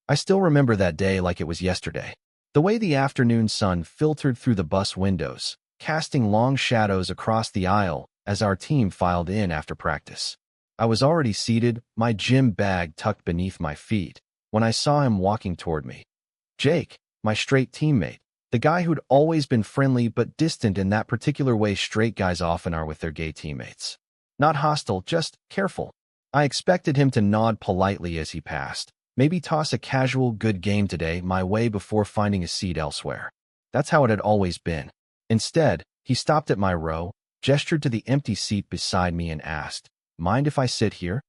I still remember that day like it was yesterday. The way the afternoon sun filtered through the bus windows, casting long shadows across the aisle as our team filed in after practice. I was already seated, my gym bag tucked beneath my feet, when I saw him walking toward me. Jake, my straight teammate, the guy who'd always been friendly but distant in that particular way straight guys often are with their gay teammates. Not hostile, just careful. I expected him to nod politely as he passed, maybe toss a casual "good game today" my way before finding a seat elsewhere. That's how it had always been. Instead, he stopped at my row, gestured to the empty seat beside me and asked, "Mind if I sit here?"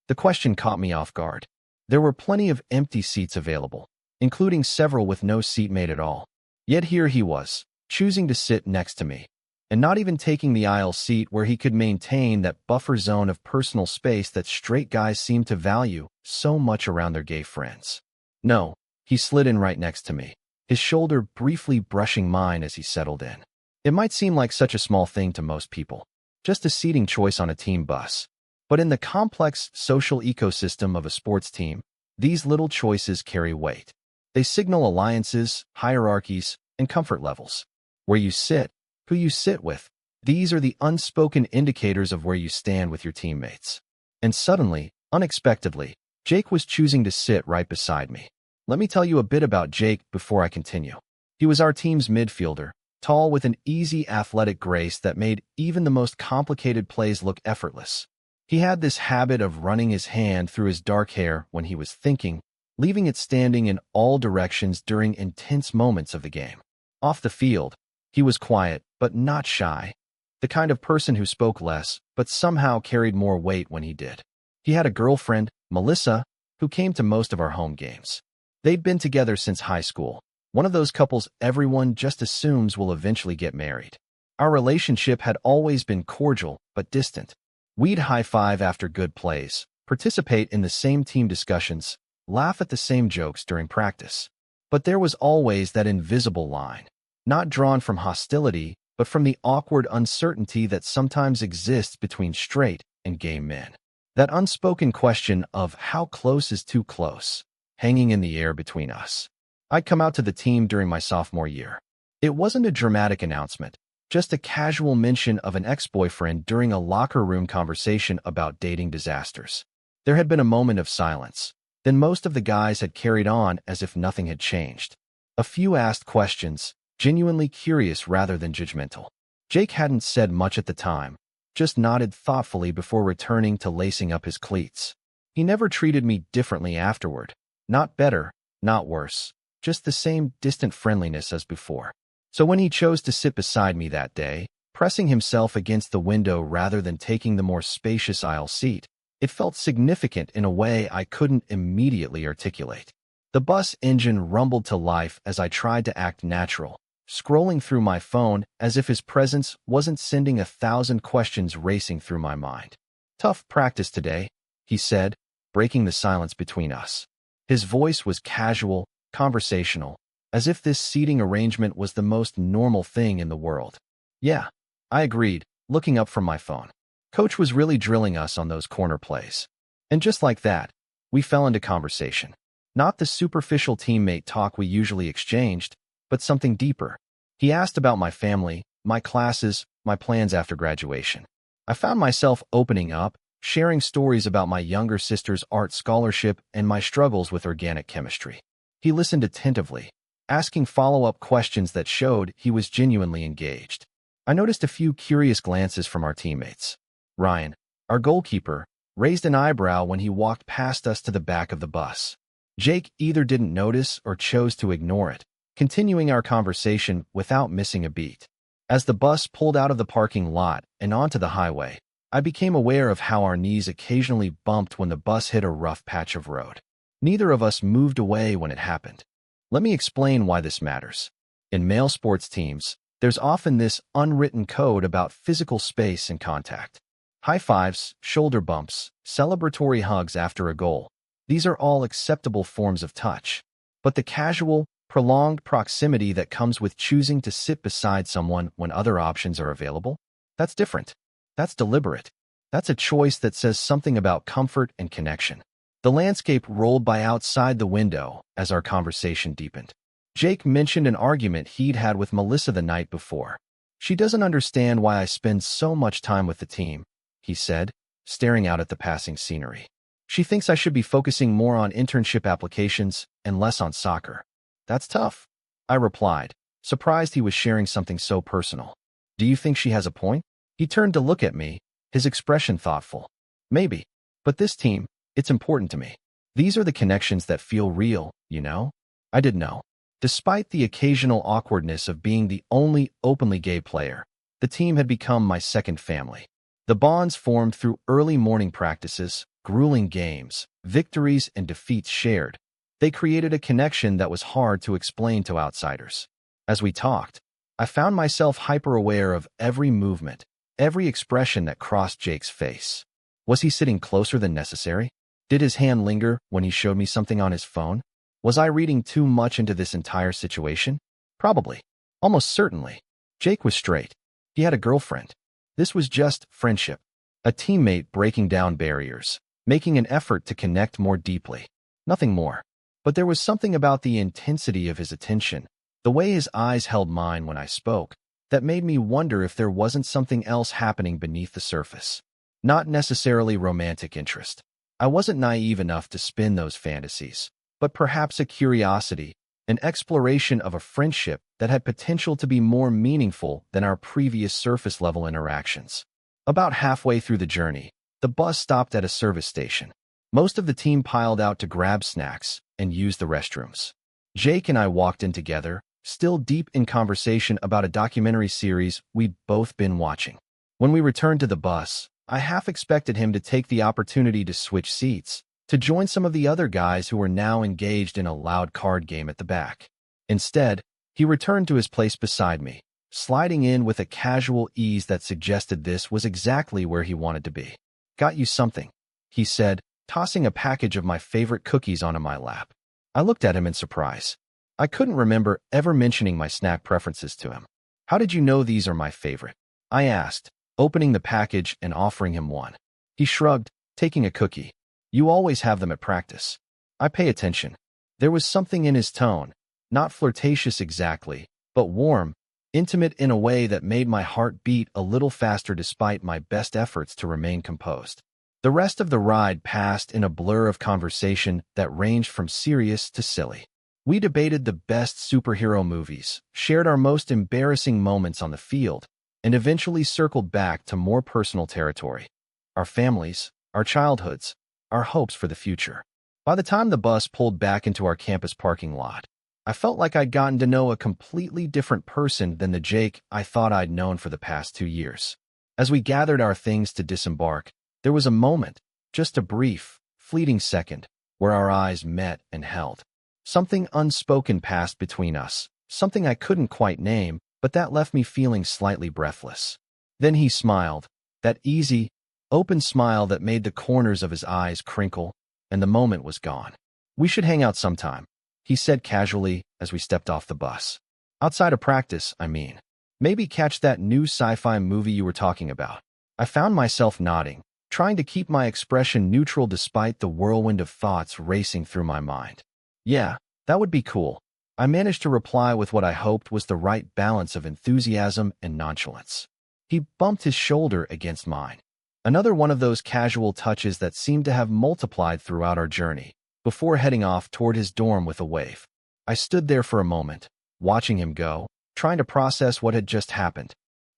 The question caught me off guard. There were plenty of empty seats available, including several with no seatmate at all. Yet here he was, choosing to sit next to me, and not even taking the aisle seat where he could maintain that buffer zone of personal space that straight guys seem to value so much around their gay friends. No, he slid in right next to me, his shoulder briefly brushing mine as he settled in. It might seem like such a small thing to most people, just a seating choice on a team bus. But in the complex social ecosystem of a sports team, these little choices carry weight. They signal alliances, hierarchies, and comfort levels. Where you sit, who you sit with, these are the unspoken indicators of where you stand with your teammates. And suddenly, unexpectedly, Jake was choosing to sit right beside me. Let me tell you a bit about Jake before I continue. He was our team's midfielder, tall with an easy athletic grace that made even the most complicated plays look effortless. He had this habit of running his hand through his dark hair when he was thinking, leaving it standing in all directions during intense moments of the game. Off the field, he was quiet, but not shy, the kind of person who spoke less, but somehow carried more weight when he did. He had a girlfriend, Melissa, who came to most of our home games. They'd been together since high school, one of those couples everyone just assumes will eventually get married. Our relationship had always been cordial, but distant. We'd high-five after good plays, participate in the same team discussions, laugh at the same jokes during practice. But there was always that invisible line, not drawn from hostility, but from the awkward uncertainty that sometimes exists between straight and gay men. That unspoken question of how close is too close, hanging in the air between us. I'd come out to the team during my sophomore year. It wasn't a dramatic announcement, just a casual mention of an ex-boyfriend during a locker room conversation about dating disasters. There had been a moment of silence. Then most of the guys had carried on as if nothing had changed. A few asked questions, genuinely curious rather than judgmental. Jake hadn't said much at the time, just nodded thoughtfully before returning to lacing up his cleats. He never treated me differently afterward. Not better, not worse, just the same distant friendliness as before. So when he chose to sit beside me that day, pressing himself against the window rather than taking the more spacious aisle seat, it felt significant in a way I couldn't immediately articulate. The bus engine rumbled to life as I tried to act natural, scrolling through my phone as if his presence wasn't sending 1,000 questions racing through my mind. "Tough practice today," he said, breaking the silence between us. His voice was casual, conversational, as if this seating arrangement was the most normal thing in the world. "Yeah," I agreed, looking up from my phone. Coach was really drilling us on those corner plays. And just like that, we fell into conversation. Not the superficial teammate talk we usually exchanged, but something deeper. He asked about my family, my classes, my plans after graduation. I found myself opening up, sharing stories about my younger sister's art scholarship and my struggles with organic chemistry. He listened attentively, asking follow-up questions that showed he was genuinely engaged. I noticed a few curious glances from our teammates. Ryan, our goalkeeper, raised an eyebrow when he walked past us to the back of the bus. Jake either didn't notice or chose to ignore it, continuing our conversation without missing a beat. As the bus pulled out of the parking lot and onto the highway, I became aware of how our knees occasionally bumped when the bus hit a rough patch of road. Neither of us moved away when it happened. Let me explain why this matters. In male sports teams, there's often this unwritten code about physical space and contact. High fives, shoulder bumps, celebratory hugs after a goal. These are all acceptable forms of touch. But the casual, prolonged proximity that comes with choosing to sit beside someone when other options are available, that's different. That's deliberate. That's a choice that says something about comfort and connection. The landscape rolled by outside the window as our conversation deepened. Jake mentioned an argument he'd had with Melissa the night before. She doesn't understand why I spend so much time with the team, he said, staring out at the passing scenery. She thinks I should be focusing more on internship applications and less on soccer. That's tough, I replied, surprised he was sharing something so personal. Do you think she has a point? He turned to look at me, his expression thoughtful. Maybe. But this team, it's important to me. These are the connections that feel real, you know? I didn't know. Despite the occasional awkwardness of being the only openly gay player, the team had become my second family. The bonds formed through early morning practices, grueling games, victories and defeats shared. They created a connection that was hard to explain to outsiders. As we talked, I found myself hyper-aware of every movement, every expression that crossed Jake's face. Was he sitting closer than necessary? Did his hand linger when he showed me something on his phone? Was I reading too much into this entire situation? Probably. Almost certainly. Jake was straight. He had a girlfriend. This was just friendship. A teammate breaking down barriers, making an effort to connect more deeply. Nothing more. But there was something about the intensity of his attention, the way his eyes held mine when I spoke, that made me wonder if there wasn't something else happening beneath the surface. Not necessarily romantic interest. I wasn't naive enough to spin those fantasies, but perhaps a curiosity, an exploration of a friendship that had potential to be more meaningful than our previous surface-level interactions. About halfway through the journey, the bus stopped at a service station. Most of the team piled out to grab snacks and use the restrooms. Jake and I walked in together, still deep in conversation about a documentary series we'd both been watching. When we returned to the bus, I half expected him to take the opportunity to switch seats, to join some of the other guys who were now engaged in a loud card game at the back. Instead, he returned to his place beside me, sliding in with a casual ease that suggested this was exactly where he wanted to be. Got you something, he said, tossing a package of my favorite cookies onto my lap. I looked at him in surprise. I couldn't remember ever mentioning my snack preferences to him. How did you know these are my favorite? I asked, opening the package and offering him one. He shrugged, taking a cookie. You always have them at practice. I pay attention. There was something in his tone, not flirtatious exactly, but warm, intimate in a way that made my heart beat a little faster despite my best efforts to remain composed. The rest of the ride passed in a blur of conversation that ranged from serious to silly. We debated the best superhero movies, shared our most embarrassing moments on the field, and eventually circled back to more personal territory. Our families, our childhoods, our hopes for the future. By the time the bus pulled back into our campus parking lot, I felt like I'd gotten to know a completely different person than the Jake I thought I'd known for the past 2 years. As we gathered our things to disembark, there was a moment, just a brief, fleeting second, where our eyes met and held. Something unspoken passed between us, something I couldn't quite name, but that left me feeling slightly breathless. Then he smiled, that easy, open smile that made the corners of his eyes crinkle, and the moment was gone. We should hang out sometime, he said casually as we stepped off the bus. Outside of practice, I mean. Maybe catch that new sci-fi movie you were talking about. I found myself nodding, trying to keep my expression neutral despite the whirlwind of thoughts racing through my mind. Yeah, that would be cool. I managed to reply with what I hoped was the right balance of enthusiasm and nonchalance. He bumped his shoulder against mine. Another one of those casual touches that seemed to have multiplied throughout our journey, before heading off toward his dorm with a wave. I stood there for a moment, watching him go, trying to process what had just happened.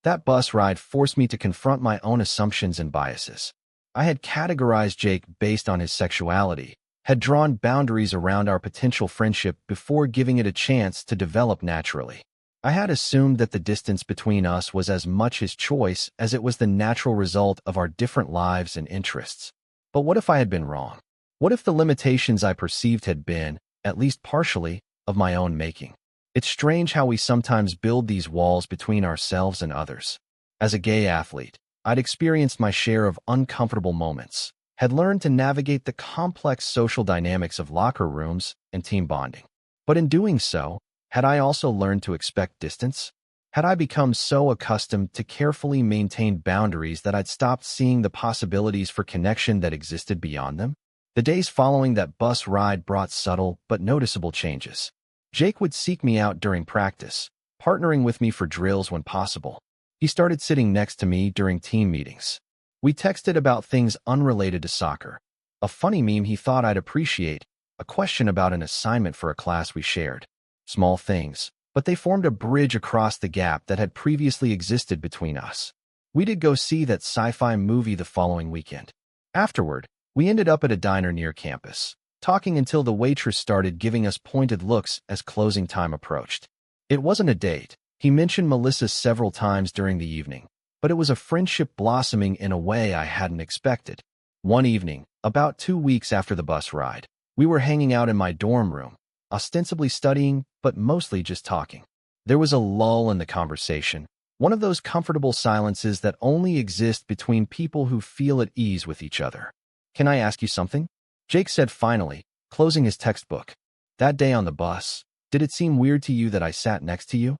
That bus ride forced me to confront my own assumptions and biases. I had categorized Jake based on his sexuality, had drawn boundaries around our potential friendship before giving it a chance to develop naturally. I had assumed that the distance between us was as much his choice as it was the natural result of our different lives and interests. But what if I had been wrong? What if the limitations I perceived had been, at least partially, of my own making? It's strange how we sometimes build these walls between ourselves and others. As a gay athlete, I'd experienced my share of uncomfortable moments, had learned to navigate the complex social dynamics of locker rooms and team bonding. But in doing so, had I also learned to expect distance? Had I become so accustomed to carefully maintained boundaries that I'd stopped seeing the possibilities for connection that existed beyond them? The days following that bus ride brought subtle but noticeable changes. Jake would seek me out during practice, partnering with me for drills when possible. He started sitting next to me during team meetings. We texted about things unrelated to soccer. A funny meme he thought I'd appreciate, a question about an assignment for a class we shared. Small things, but they formed a bridge across the gap that had previously existed between us. We did go see that sci-fi movie the following weekend. Afterward, we ended up at a diner near campus, talking until the waitress started giving us pointed looks as closing time approached. It wasn't a date. He mentioned Melissa several times during the evening, but it was a friendship blossoming in a way I hadn't expected. One evening, about 2 weeks after the bus ride, we were hanging out in my dorm room, ostensibly studying, but mostly just talking. There was a lull in the conversation, one of those comfortable silences that only exist between people who feel at ease with each other. "Can I ask you something?" Jake said finally, closing his textbook. "That day on the bus, did it seem weird to you that I sat next to you?"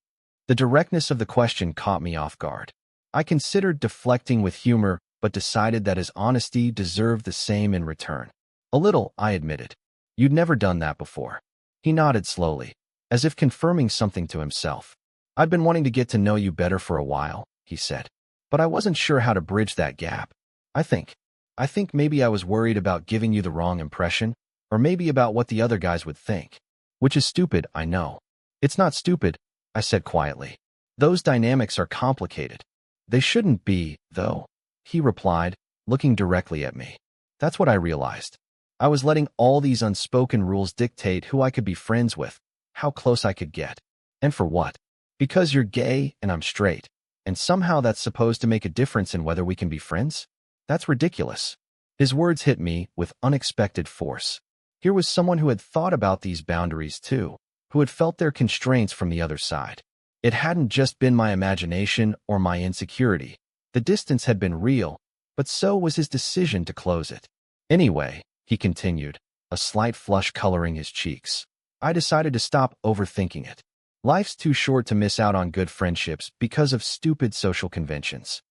The directness of the question caught me off guard. I considered deflecting with humor, but decided that his honesty deserved the same in return. "A little," I admitted. "You'd never done that before." He nodded slowly, as if confirming something to himself. "I'd been wanting to get to know you better for a while," he said. "But I wasn't sure how to bridge that gap. I think maybe I was worried about giving you the wrong impression, or maybe about what the other guys would think. Which is stupid, I know." "It's not stupid," I said quietly. "Those dynamics are complicated." "They shouldn't be, though," he replied, looking directly at me. That's what I realized. I was letting all these unspoken rules dictate who I could be friends with, how close I could get. And for what? Because you're gay and I'm straight, and somehow that's supposed to make a difference in whether we can be friends? That's ridiculous. His words hit me with unexpected force. Here was someone who had thought about these boundaries too, who had felt their constraints from the other side. It hadn't just been my imagination or my insecurity. The distance had been real, but so was his decision to close it. "Anyway," he continued, a slight flush coloring his cheeks, "I decided to stop overthinking it. Life's too short to miss out on good friendships because of stupid social conventions."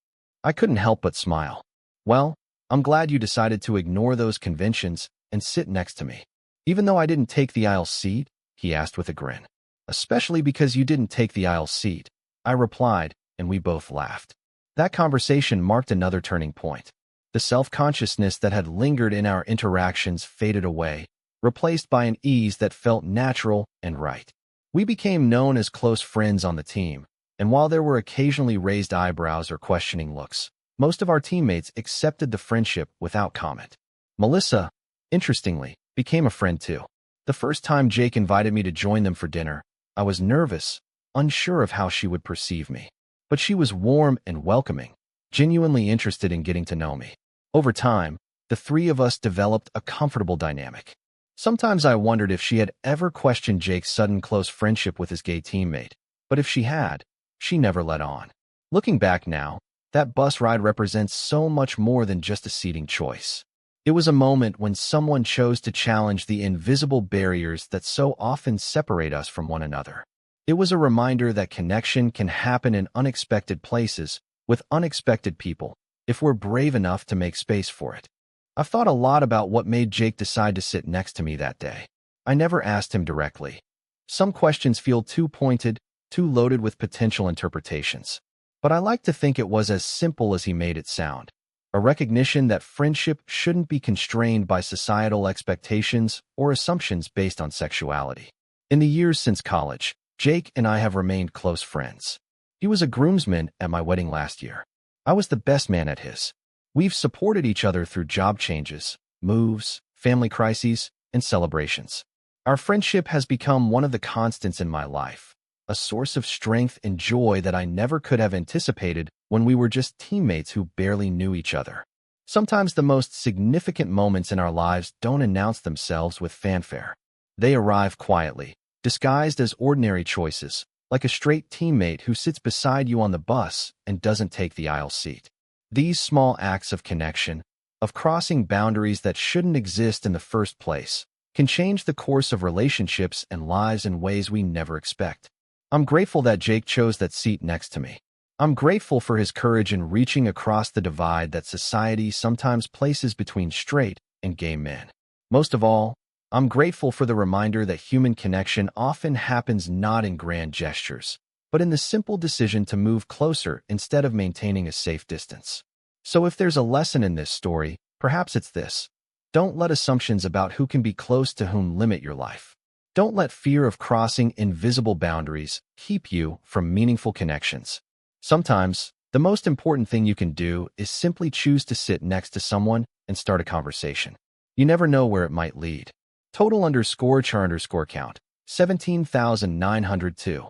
I couldn't help but smile. "Well, I'm glad you decided to ignore those conventions and sit next to me." "Even though I didn't take the aisle seat?" he asked with a grin. "Especially because you didn't take the aisle seat," I replied, and we both laughed. That conversation marked another turning point. The self-consciousness that had lingered in our interactions faded away, replaced by an ease that felt natural and right. We became known as close friends on the team, and while there were occasionally raised eyebrows or questioning looks, most of our teammates accepted the friendship without comment. Melissa, interestingly, became a friend too. The first time Jake invited me to join them for dinner, I was nervous, unsure of how she would perceive me. But she was warm and welcoming, genuinely interested in getting to know me. Over time, the three of us developed a comfortable dynamic. Sometimes I wondered if she had ever questioned Jake's sudden close friendship with his gay teammate, but if she had, she never let on. Looking back now, that bus ride represents so much more than just a seating choice. It was a moment when someone chose to challenge the invisible barriers that so often separate us from one another. It was a reminder that connection can happen in unexpected places, with unexpected people, if we're brave enough to make space for it. I've thought a lot about what made Jake decide to sit next to me that day. I never asked him directly. Some questions feel too pointed, too loaded with potential interpretations. But I like to think it was as simple as he made it sound. A recognition that friendship shouldn't be constrained by societal expectations or assumptions based on sexuality. In the years since college, Jake and I have remained close friends. He was a groomsman at my wedding last year. I was the best man at his. We've supported each other through job changes, moves, family crises, and celebrations. Our friendship has become one of the constants in my life, a source of strength and joy that I never could have anticipated when we were just teammates who barely knew each other. Sometimes the most significant moments in our lives don't announce themselves with fanfare. They arrive quietly, disguised as ordinary choices, like a straight teammate who sits beside you on the bus and doesn't take the aisle seat. These small acts of connection, of crossing boundaries that shouldn't exist in the first place, can change the course of relationships and lives in ways we never expect. I'm grateful that Jake chose that seat next to me. I'm grateful for his courage in reaching across the divide that society sometimes places between straight and gay men. Most of all, I'm grateful for the reminder that human connection often happens not in grand gestures, but in the simple decision to move closer instead of maintaining a safe distance. So if there's a lesson in this story, perhaps it's this. Don't let assumptions about who can be close to whom limit your life. Don't let fear of crossing invisible boundaries keep you from meaningful connections. Sometimes, the most important thing you can do is simply choose to sit next to someone and start a conversation. You never know where it might lead. Total_char_count, 17,902.